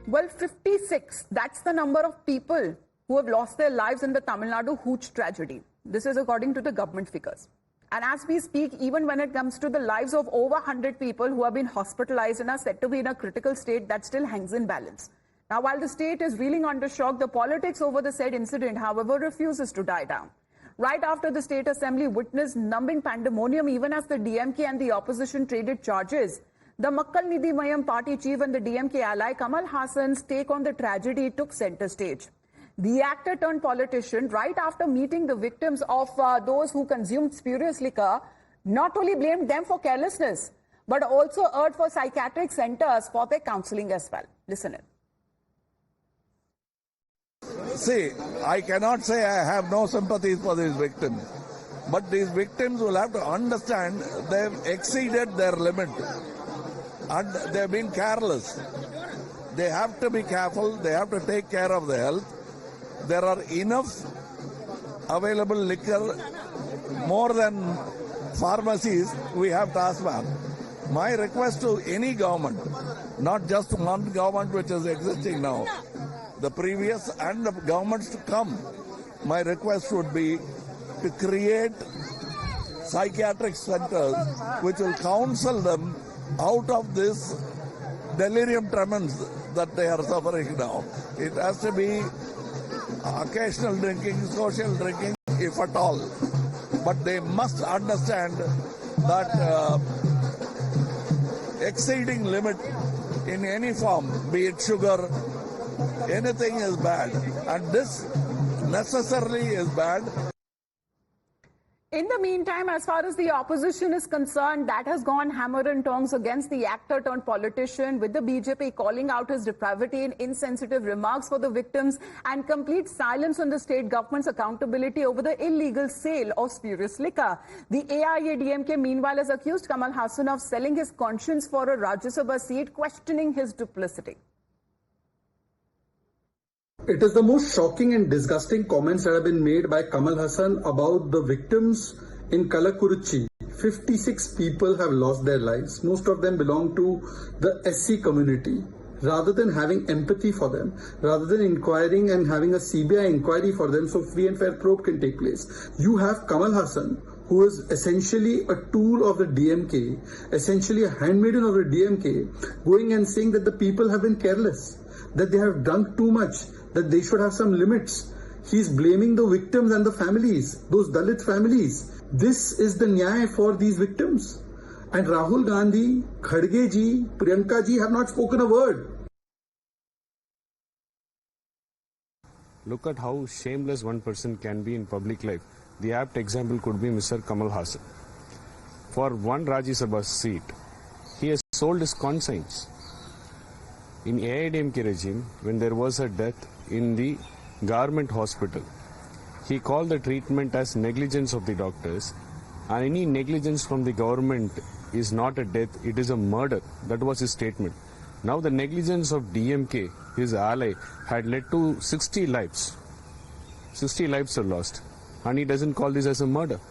Well, 56, that's the number of people who have lost their lives in the Tamil Nadu Hooch tragedy. This is according to the government figures. And as we speak, even when it comes to the lives of over 100 people who have been hospitalized and are said to be in a critical state, that still hangs in balance. Now, while the state is reeling under shock, the politics over the said incident, however, refuses to die down. Right after the state assembly witnessed numbing pandemonium, even as the DMK and the opposition traded charges, the Makkal Nidhi Mayam party chief and the DMK ally Kamal Haasan's take on the tragedy took center stage. The actor turned politician, right after meeting the victims of those who consumed spurious liquor, not only blamed them for carelessness, but also urged for psychiatric centers for their counseling as well. Listen in. See, I cannot say I have no sympathies for these victims, but these victims will have to understand they've exceeded their limit and they've been careless. They have to be careful, they have to take care of their health. There are enough available liquor, more than pharmacies, we have TASMAN. My request to any government, not just one government which is existing now, the previous and the governments to come, my request would be to create psychiatric centers which will counsel them out of this delirium tremens that they are suffering now. It has to be occasional drinking, social drinking, if at all. But they must understand that exceeding limit in any form, be it sugar, anything is bad. And this necessarily is bad. In the meantime, as far as the opposition is concerned, that has gone hammer and tongs against the actor turned politician, with the BJP calling out his depravity in insensitive remarks for the victims and complete silence on the state government's accountability over the illegal sale of spurious liquor. The AIADMK meanwhile has accused Kamal Haasan of selling his conscience for a Rajya Sabha seat, questioning his duplicity. It is the most shocking and disgusting comments that have been made by Kamal Haasan about the victims in Kallakurichi. 56 people have lost their lives. Most of them belong to the SC community. Rather than having empathy for them, rather than inquiring and having a CBI inquiry for them so free and fair probe can take place, you have Kamal Haasan, who is essentially a tool of the DMK, essentially a handmaiden of the DMK, going and saying that the people have been careless, that they have drunk too much, that they should have some limits. He's blaming the victims and the families, those Dalit families. This is the nyaya for these victims. And Rahul Gandhi, Khadge ji, Priyanka ji have not spoken a word. Look at how shameless one person can be in public life. The apt example could be Mr. Kamal Haasan. For one Rajya Sabha seat, he has sold his conscience. In AIDMK regime, when there was a death in the government hospital, he called the treatment as negligence of the doctors, and any negligence from the government is not a death, it is a murder. That was his statement. Now the negligence of DMK, his ally, had led to 60 lives. 60 lives are lost, and he doesn't call this as a murder.